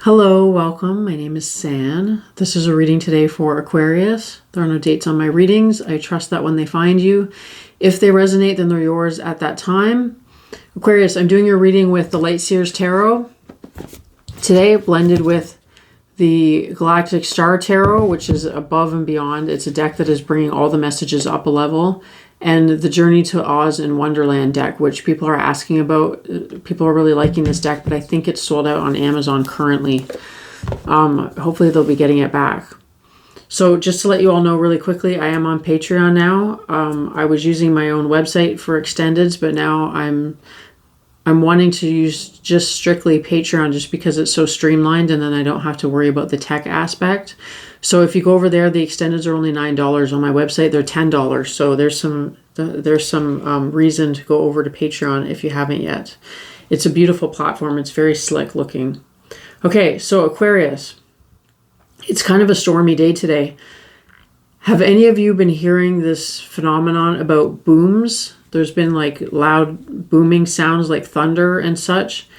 Hello, welcome. My name is San. This is a reading today for Aquarius. There are no dates on my readings. I trust that when they find you, if they resonate, then they're yours at that time. Aquarius, I'm doing your reading with the Light Seers Tarot. Today, blended with the Galactic Star Tarot, which is above and beyond. It's a deck that is bringing all the messages up a level. And the Journey to Oz and Wonderland deck, which people are asking about. People are really liking this deck, but I think it's sold out on Amazon currently. Hopefully they'll be getting it back. So just to let you all know really quickly, I am on Patreon now. I was using my own website for extendeds, but now I'm wanting to use just strictly Patreon just because it's so streamlined and then I don't have to worry about the tech aspect. So if you go over there, the extendeds are only $9. On my website, they're $10. So there's some reason to go over to Patreon if you haven't yet. It's a beautiful platform. It's very slick looking. Okay, so Aquarius, it's kind of a stormy day today. Have any of you been hearing this phenomenon about booms? There's been like loud booming sounds like thunder and such.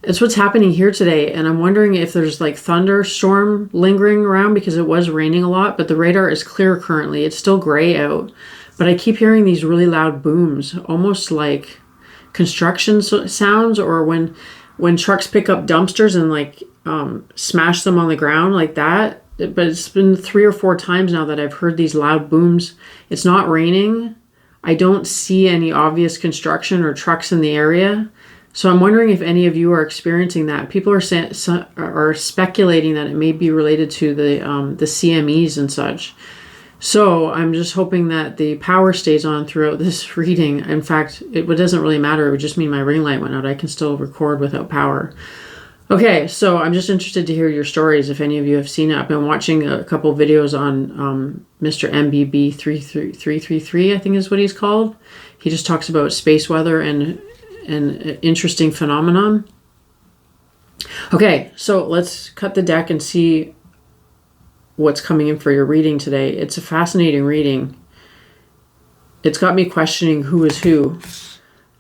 It's what's happening here today. And I'm wondering if there's like thunderstorm lingering around because it was raining a lot, but the radar is clear currently. It's still gray out, but I keep hearing these really loud booms, almost like construction sounds, or when trucks pick up dumpsters and like smash them on the ground like that. But it's been 3 or 4 times now that I've heard these loud booms. It's not raining. I don't see any obvious construction or trucks in the area. So I'm wondering if any of you are experiencing that. People are speculating that it may be related to the CMEs and such. So I'm just hoping that the power stays on throughout this reading. In fact, it doesn't really matter. It would just mean my ring light went out. I can still record without power. Okay, so I'm just interested to hear your stories if any of you have seen it. I've been watching a couple videos on Mr. MBB 333, I think is what he's called. He just talks about space weather and an interesting phenomenon. Okay, so let's cut the deck and see what's coming in for your reading today. It's a fascinating reading. It's got me questioning who is who.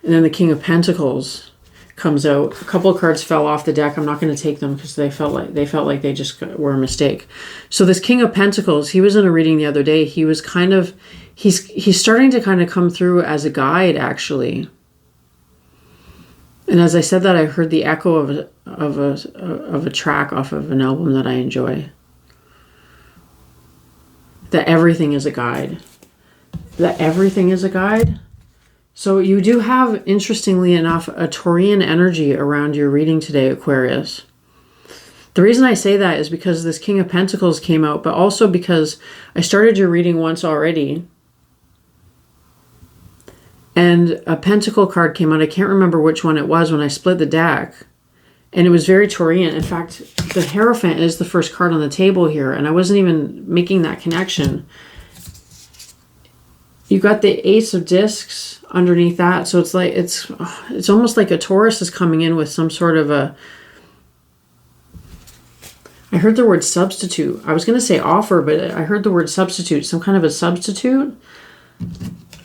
And then the King of Pentacles comes out. A couple of cards fell off the deck. I'm not going to take them because they felt like they just were a mistake. So this King of Pentacles, he was in a reading the other day. He was kind of he's starting to kind of come through as a guide, actually. And as I said that, I heard the echo of a track off of an album that I enjoy. That everything is a guide. That everything is a guide. So you do have, interestingly enough, a Taurian energy around your reading today, Aquarius. The reason I say that is because this King of Pentacles came out, but also because I started your reading once already. And a Pentacle card came out. I can't remember which one it was when I split the deck. And it was very Taurian. In fact, the Hierophant is the first card on the table here. And I wasn't even making that connection. You got the Ace of Discs underneath that. So it's like, it's almost like a Taurus is coming in with some sort of a, I heard the word substitute. I was going to say offer, but I heard the word substitute, some kind of a substitute.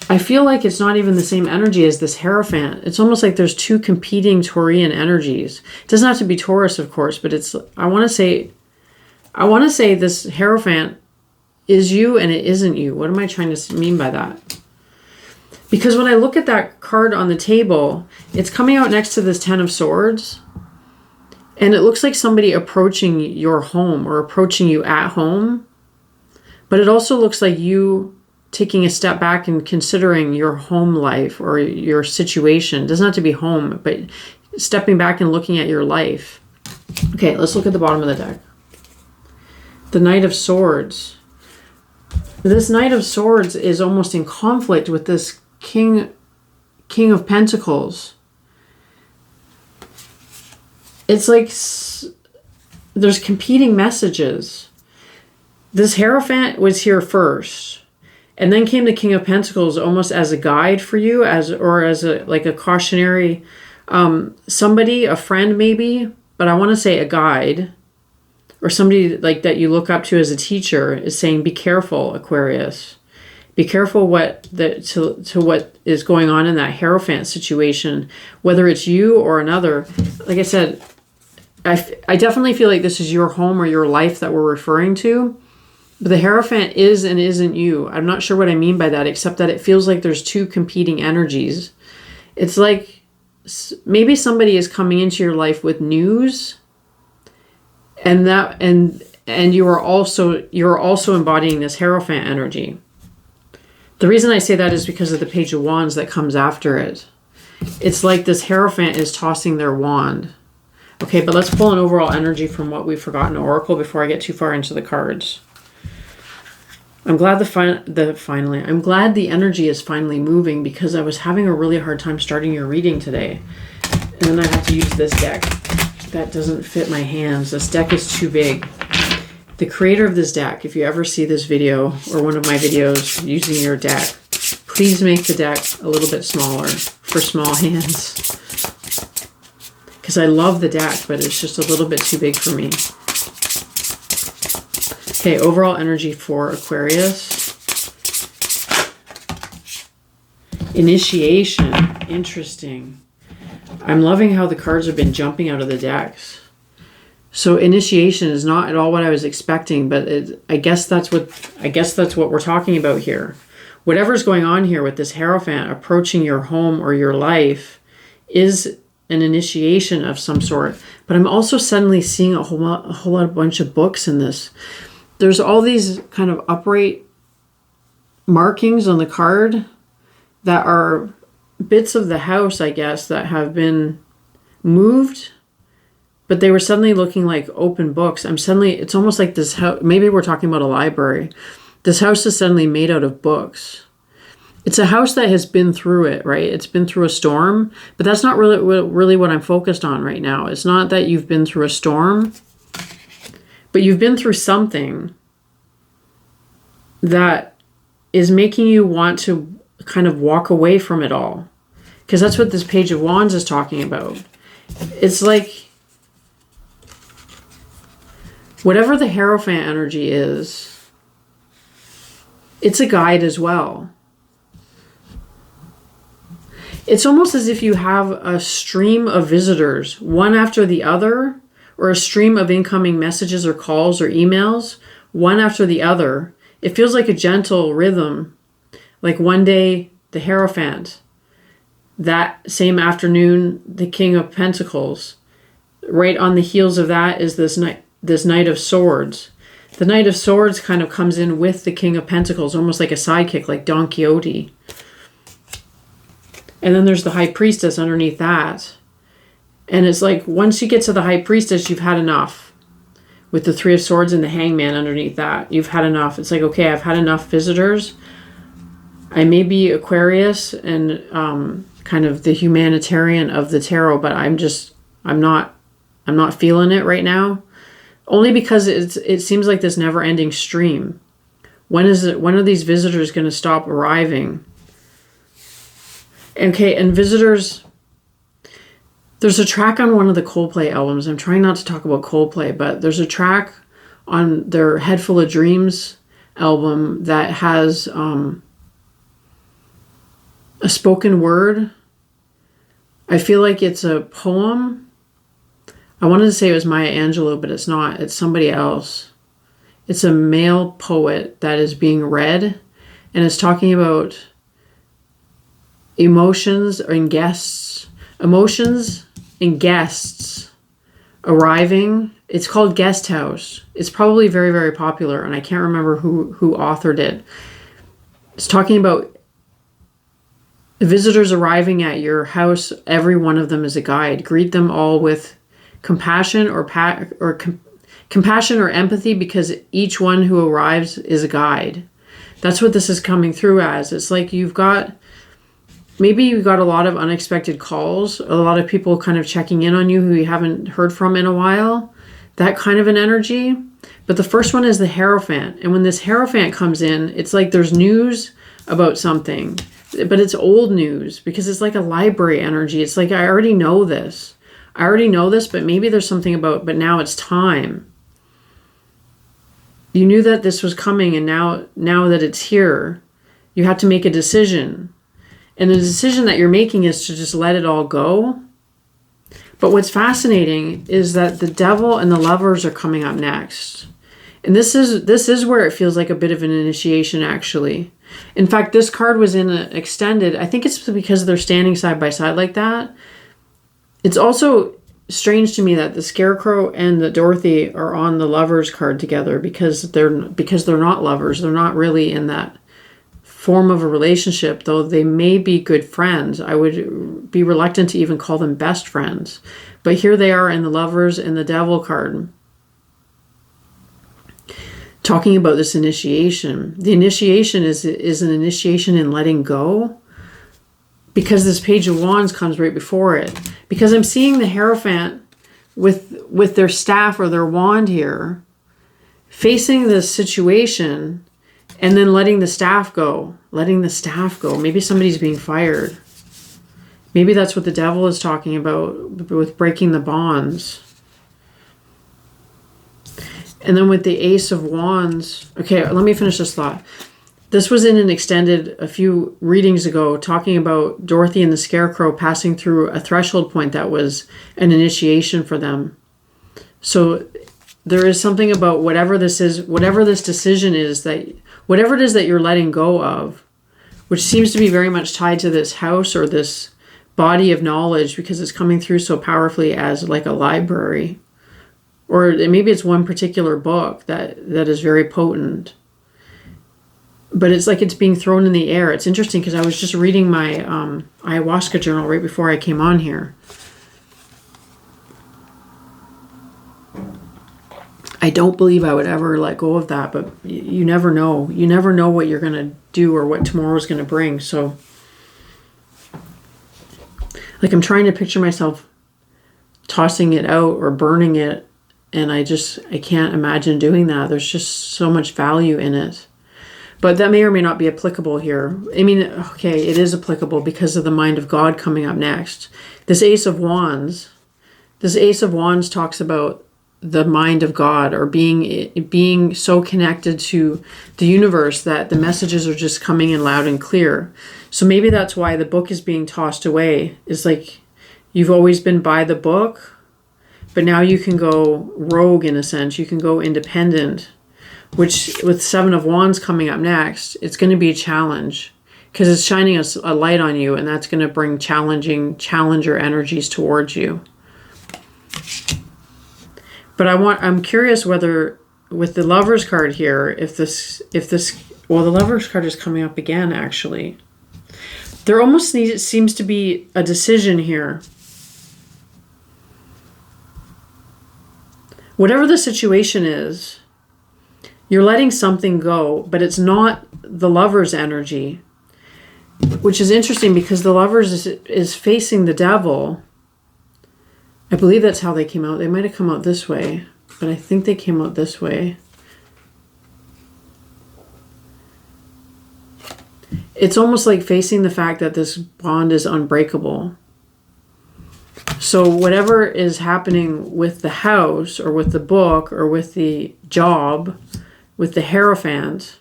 I feel like it's not even the same energy as this Hierophant. It's almost like there's 2 competing Taurian energies. It doesn't have to be Taurus, of course, but it's, I want to say this Hierophant is you and it isn't you. What am I trying to mean by that? Because when I look at that card on the table, it's coming out next to this 10 of Swords. And it looks like somebody approaching your home or approaching you at home. But it also looks like you taking a step back and considering your home life or your situation. It doesn't have to be home, but stepping back and looking at your life. Okay, let's look at the bottom of the deck. The Knight of Swords. This Knight of Swords is almost in conflict with this King of Pentacles. It's like there's competing messages. This Hierophant was here first. And then came the King of Pentacles almost as a guide for you, as a cautionary somebody, a friend maybe, but I want to say a guide or somebody like that you look up to as a teacher is saying, be careful, Aquarius. Be careful to what is going on in that Hierophant situation, whether it's you or another. Like I said, I definitely feel like this is your home or your life that we're referring to. But the Hierophant is and isn't you. I'm not sure what I mean by that, except that it feels like there's two competing energies. It's like maybe somebody is coming into your life with news, and you're also embodying this Hierophant energy. The reason I say that is because of the Page of Wands that comes after it. It's like this Hierophant is tossing their wand. Okay, but let's pull an overall energy from what we've forgotten Oracle before I get too far into the cards. I'm glad I'm glad the energy is finally moving, because I was having a really hard time starting your reading today. And then I have to use this deck. That doesn't fit my hands. This deck is too big. The creator of this deck, if you ever see this video or one of my videos using your deck, please make the deck a little bit smaller for small hands. Because I love the deck, but it's just a little bit too big for me. Okay, overall energy for Aquarius. Initiation. Interesting. I'm loving how the cards have been jumping out of the decks. So initiation is not at all what I was expecting, but I guess that's what we're talking about here. Whatever's going on here with this Hierophant approaching your home or your life is an initiation of some sort. But I'm also suddenly seeing a whole bunch of books in this. There's all these kind of upright markings on the card that are bits of the house, I guess, that have been moved, but they were suddenly looking like open books. It's almost like this house, maybe we're talking about a library. This house is suddenly made out of books. It's a house that has been through it, right? It's been through a storm, but that's not really what I'm focused on right now. It's not that you've been through a storm, but you've been through something that is making you want to kind of walk away from it all. Because that's what this Page of Wands is talking about. It's like whatever the Hierophant energy is, it's a guide as well. It's almost as if you have a stream of visitors, one after the other, or a stream of incoming messages or calls or emails, one after the other. It feels like a gentle rhythm. Like one day, the Hierophant. That same afternoon, the King of Pentacles. Right on the heels of that is this Knight of Swords. The Knight of Swords kind of comes in with the King of Pentacles, almost like a sidekick, like Don Quixote. And then there's the High Priestess underneath that. And it's like, once you get to the High Priestess, you've had enough. With the Three of Swords and the Hangman underneath that, you've had enough. It's like, okay, I've had enough visitors. I may be Aquarius and kind of the humanitarian of the tarot, but I'm not feeling it right now. Only because it seems like this never-ending stream. When are these visitors going to stop arriving? Okay, and visitors, there's a track on one of the Coldplay albums. I'm trying not to talk about Coldplay, but there's a track on their Head Full of Dreams album that has a spoken word. I feel like it's a poem. I wanted to say it was Maya Angelou, but it's not. It's somebody else. It's a male poet that is being read, and it's talking about emotions and guests arriving. It's called Guest House. It's probably very, very popular, and I can't remember who authored it. It's talking about visitors arriving at your house. Every one of them is a guide. Greet them all with compassion or compassion or empathy, because each one who arrives is a guide. That's what this is coming through as. It's like maybe you got a lot of unexpected calls, a lot of people kind of checking in on you who you haven't heard from in a while, that kind of an energy. But the first one is the Hierophant. And when this Hierophant comes in, it's like there's news about something, but it's old news, because it's like a library energy. It's like, I already know this, but maybe there's something but now it's time. You knew that this was coming, and now that it's here, you have to make a decision. And the decision that you're making is to just let it all go. But what's fascinating is that the Devil and the Lovers are coming up next. And this is where it feels like a bit of an initiation, actually. In fact, this card was in an extended, I think it's because they're standing side by side like that. It's also strange to me that the Scarecrow and the Dorothy are on the Lovers card together because they're not lovers. They're not really in that form of a relationship, though they may be good friends. I would be reluctant to even call them best friends. But here they are in the Lovers and the Devil card, talking about this initiation. The initiation is an initiation in letting go, because this Page of Wands comes right before it. Because I'm seeing the Hierophant with their staff or their wand here, facing this situation, and then letting the staff go. Letting the staff go. Maybe somebody's being fired. Maybe that's what the Devil is talking about with breaking the bonds. And then with the Ace of Wands. Okay, let me finish this thought. This was in an extended a few readings ago, talking about Dorothy and the Scarecrow passing through a threshold point that was an initiation for them. So there is something about whatever this is, whatever this decision is, that whatever it is that you're letting go of, which seems to be very much tied to this house or this body of knowledge, because it's coming through so powerfully as like a library. Or maybe it's one particular book that is very potent. But it's like it's being thrown in the air. It's interesting because I was just reading my ayahuasca journal right before I came on here. I don't believe I would ever let go of that, but you never know. You never know what you're going to do or what tomorrow's going to bring. So, like, I'm trying to picture myself tossing it out or burning it. And I can't imagine doing that. There's just so much value in it. But that may or may not be applicable here. I mean, okay, it is applicable because of the mind of God coming up next. This Ace of Wands talks about the mind of God, or being so connected to the universe that the messages are just coming in loud and clear. So maybe that's why the book is being tossed away. It's like you've always been by the book, but now you can go rogue in a sense. You can go independent, which with Seven of Wands coming up next, it's going to be a challenge because it's shining a light on you, and that's going to bring challenger energies towards you. But I'm curious whether with the Lovers card here, if this, well, the Lovers card is coming up again, actually. There almost seems to be a decision here. Whatever the situation is, you're letting something go, but it's not the Lover's energy, which is interesting because the Lovers is facing the Devil. I believe that's how they came out. They might have come out this way, but I think they came out this way. It's almost like facing the fact that this bond is unbreakable. So whatever is happening with the house or with the book or with the job, with the Hierophant,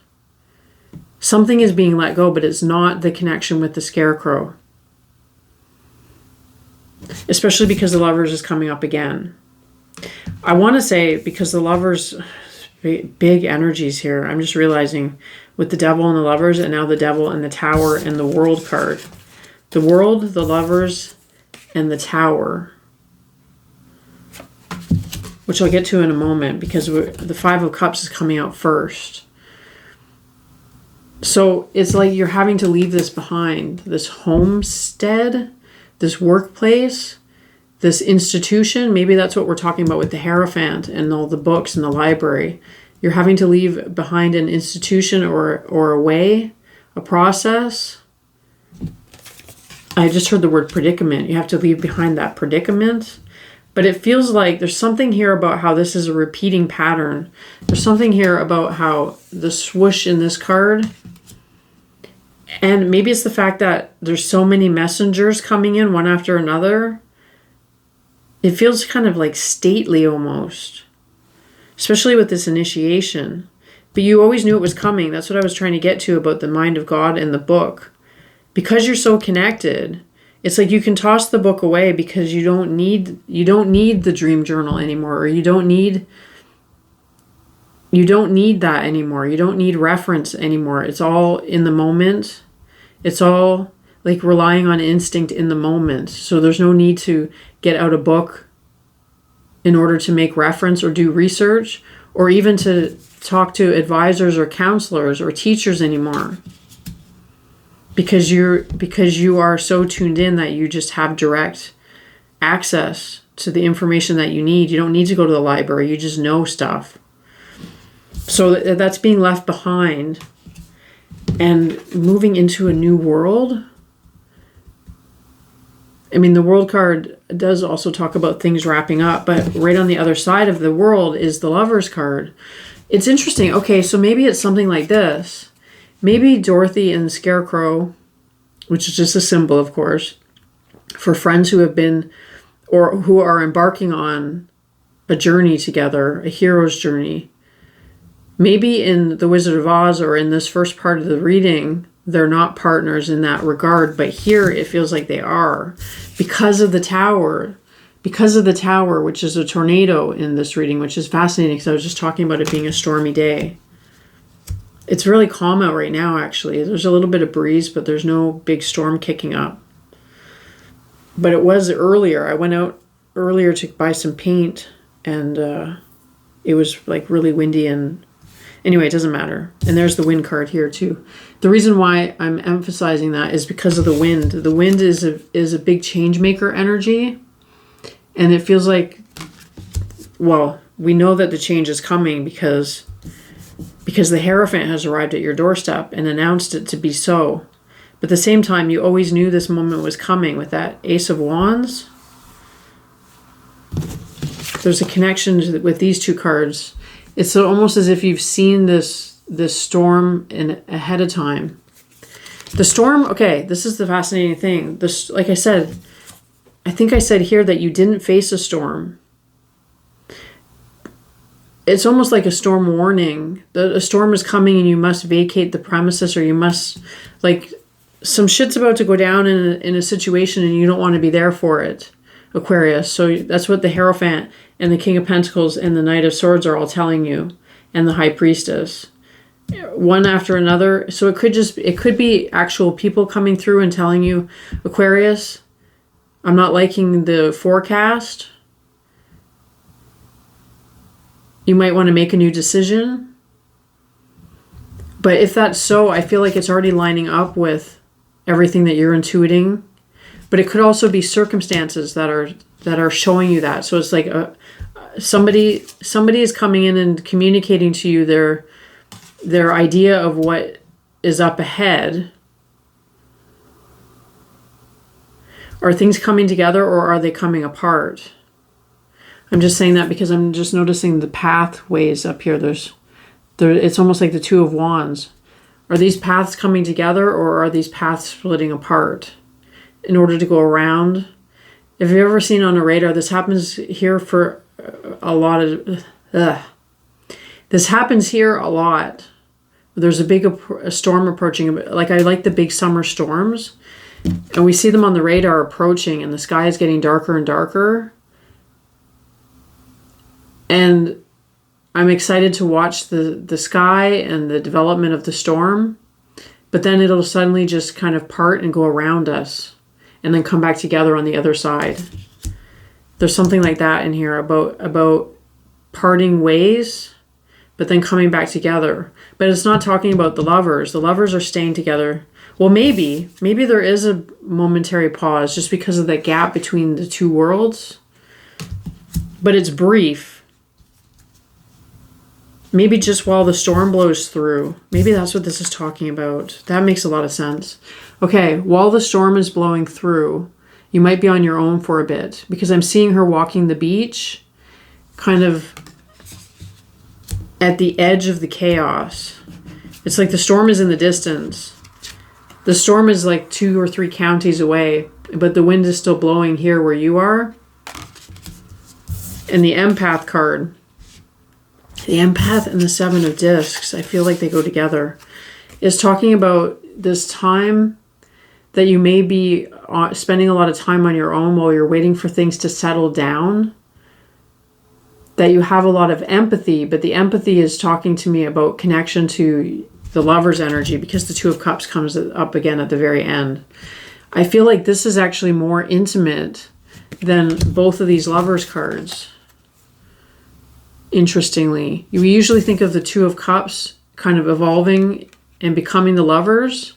something is being let go, but it's not the connection with the Scarecrow. Especially because the Lovers is coming up again. I want to say because the Lovers, big energies here. I'm just realizing with the Devil and the Lovers, and now the Devil and the Tower and the World card. The World, the Lovers, and the Tower, which I'll get to in a moment because the Five of Cups is coming out first. So it's like you're having to leave this behind, this homestead, this workplace, this institution. Maybe that's what we're talking about with the Hierophant and all the books in the library. You're having to leave behind an institution or a way, a process. I just heard the word predicament. You have to leave behind that predicament. But it feels like there's something here about how this is a repeating pattern. There's something here about how the swoosh in this card, and maybe it's the fact that there's so many messengers coming in one after another. It feels kind of like stately almost, especially with this initiation. But you always knew it was coming. That's what I was trying to get to about the mind of God and the book. Because you're so connected, It's like you can toss the book away because you don't need the dream journal anymore, or you don't need that anymore. You don't need reference anymore. It's all in the moment. It's all like relying on instinct in the moment. So there's no need to get out a book in order to make reference or do research, or even to talk to advisors or counselors or teachers anymore. Because you are so tuned in that you just have direct access to the information that you need. You don't need to go to the library. You just know stuff. So that's being left behind and moving into a new world. I mean, the world card does also talk about things wrapping up, but right on the other side of the world is the Lovers card. It's interesting. Okay, so maybe it's something like this. Maybe Dorothy and the Scarecrow, which is just a symbol, of course, for friends who have been or who are embarking on a journey together, a hero's journey. Maybe in The Wizard of Oz or in this first part of the reading, they're not partners in that regard, but here it feels like they are because of the tower. Because of the tower, which is a tornado in this reading, which is fascinating because I was just talking about it being a stormy day. It's really calm out right now, actually. There's a little bit of breeze, but there's no big storm kicking up. But it was earlier. I went out earlier to buy some paint, and it was like really windy. And anyway, it doesn't matter. And there's the wind card here too. The reason why I'm emphasizing that is because of the wind. The wind is a big change maker energy, and it feels like, well, we know that the change is coming because the Hierophant has arrived at your doorstep and announced it to be so. But at the same time, you always knew this moment was coming with that Ace of Wands. There's a connection with these two cards. It's almost as if you've seen this storm ahead of time. The storm, okay, this is the fascinating thing. This, like I said, I think I said here that you didn't face a storm. It's almost like a storm warning. A storm is coming and you must vacate the premises, or you must, like, some shit's about to go down in a situation and you don't want to be there for it, Aquarius. So that's what the Hierophant and the King of Pentacles and the Knight of Swords are all telling you, and the High Priestess. One after another. So it could be actual people coming through and telling you, Aquarius, I'm not liking the forecast. You might want to make a new decision. But if that's so, I feel like it's already lining up with everything that you're intuiting. But it could also be circumstances that are showing you that. So it's like somebody is coming in and communicating to you their idea of what is up ahead. Are things coming together, or are they coming apart? I'm just saying that because I'm just noticing the pathways up here. It's almost like the Two of Wands. Are these paths coming together, or are these paths splitting apart in order to go around? If you've ever seen on a radar, this happens here for a lot of... This happens here a lot. There's a storm approaching. Like, I like the big summer storms. And we see them on the radar approaching, and the sky is getting darker and darker. And I'm excited to watch the sky and the development of the storm. But then it'll suddenly just kind of part and go around us and then come back together on the other side. There's something like that in here about parting ways, but then coming back together. But it's not talking about the lovers. The lovers are staying together. Well, maybe there is a momentary pause just because of that gap between the two worlds. But it's brief. Maybe just while the storm blows through. Maybe that's what this is talking about. That makes a lot of sense. Okay, while the storm is blowing through, you might be on your own for a bit, because I'm seeing her walking the beach, kind of at the edge of the chaos. It's like the storm is in the distance. The storm is like 2 or 3 counties away, but the wind is still blowing here where you are. And the Empath card. The Empath and the Seven of Discs, I feel like they go together, is talking about this time that you may be spending a lot of time on your own while you're waiting for things to settle down. That you have a lot of empathy, but the empathy is talking to me about connection to the Lover's energy, because the Two of Cups comes up again at the very end. I feel like this is actually more intimate than both of these Lovers cards. Interestingly, you usually think of the Two of Cups kind of evolving and becoming the Lovers.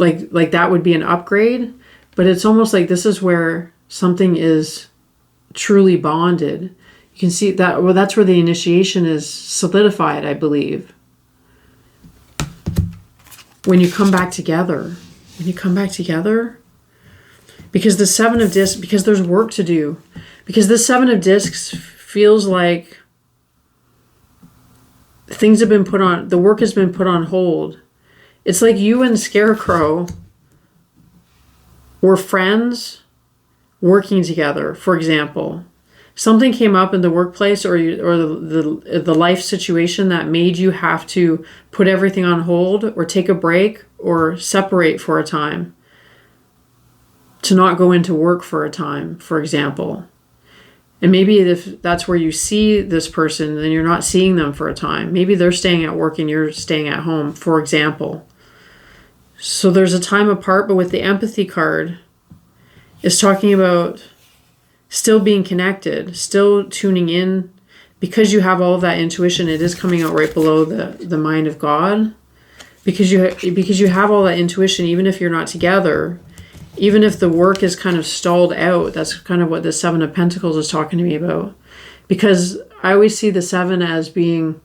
Like that would be an upgrade, but it's almost like this is where something is truly bonded. You can see that, well, that's where the initiation is solidified, I believe. When you come back together, because the Seven of Discs, because there's work to do, because the Seven of Discs feels like things have been put on, the work has been put on hold. It's like you and Scarecrow were friends working together. For example, something came up in the workplace or the life situation that made you have to put everything on hold or take a break or separate for a time, to not go into work for a time, for example. And maybe if that's where you see this person, then you're not seeing them for a time. Maybe they're staying at work and you're staying at home, for example. So there's a time apart, but with the empathy card, it's talking about still being connected, still tuning in, because you have all of that intuition. It is coming out right below the mind of God, because you have all that intuition, even if you're not together, even if the work is kind of stalled out. That's kind of what the Seven of Pentacles is talking to me about, because I always see the Seven as being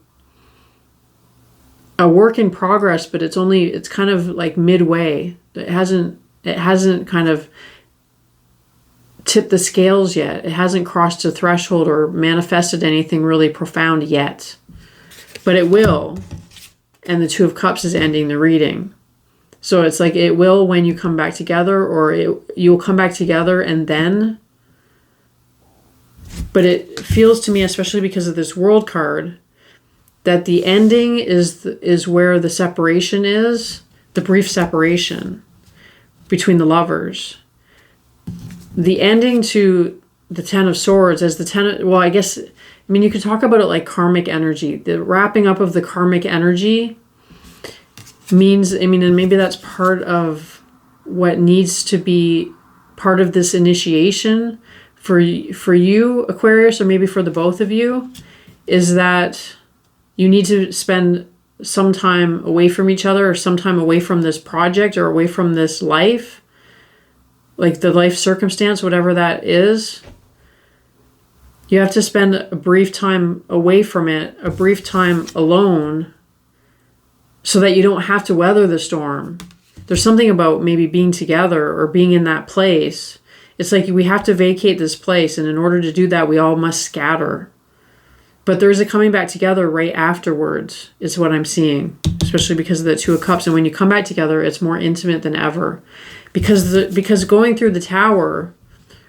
a work in progress, but it's kind of like midway. It hasn't kind of tipped the scales yet. It hasn't crossed a threshold or manifested anything really profound yet, but it will. And the Two of Cups is ending the reading. So it's like it will when you come back together, or you'll come back together and then. But it feels to me, especially because of this World card, that the ending is where the separation is, the brief separation between the lovers. The ending to the Ten of Swords as the you could talk about it like karmic energy. The wrapping up of the karmic energy means, and maybe that's part of what needs to be part of this initiation for you, Aquarius, or maybe for the both of you, is that you need to spend some time away from each other, or some time away from this project, or away from this life, like the life circumstance, whatever that is. You have to spend a brief time away from it, a brief time alone, so that you don't have to weather the storm. There's something about maybe being together or being in that place. It's like we have to vacate this place, and in order to do that, we all must scatter. But there's a coming back together right afterwards, is what I'm seeing, especially because of the Two of Cups. And when you come back together, it's more intimate than ever. Because going through the tower,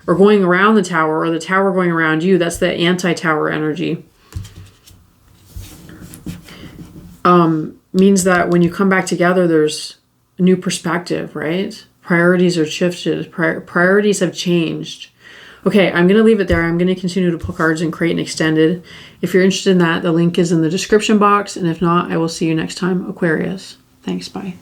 or going around the tower, or the tower going around you, that's the anti-tower energy. Means that when you come back together, there's a new perspective, right? Priorities are shifted. Priorities have changed. Okay, I'm going to leave it there. I'm going to continue to pull cards and create an extended. If you're interested in that, the link is in the description box. And if not, I will see you next time, Aquarius. Thanks, bye.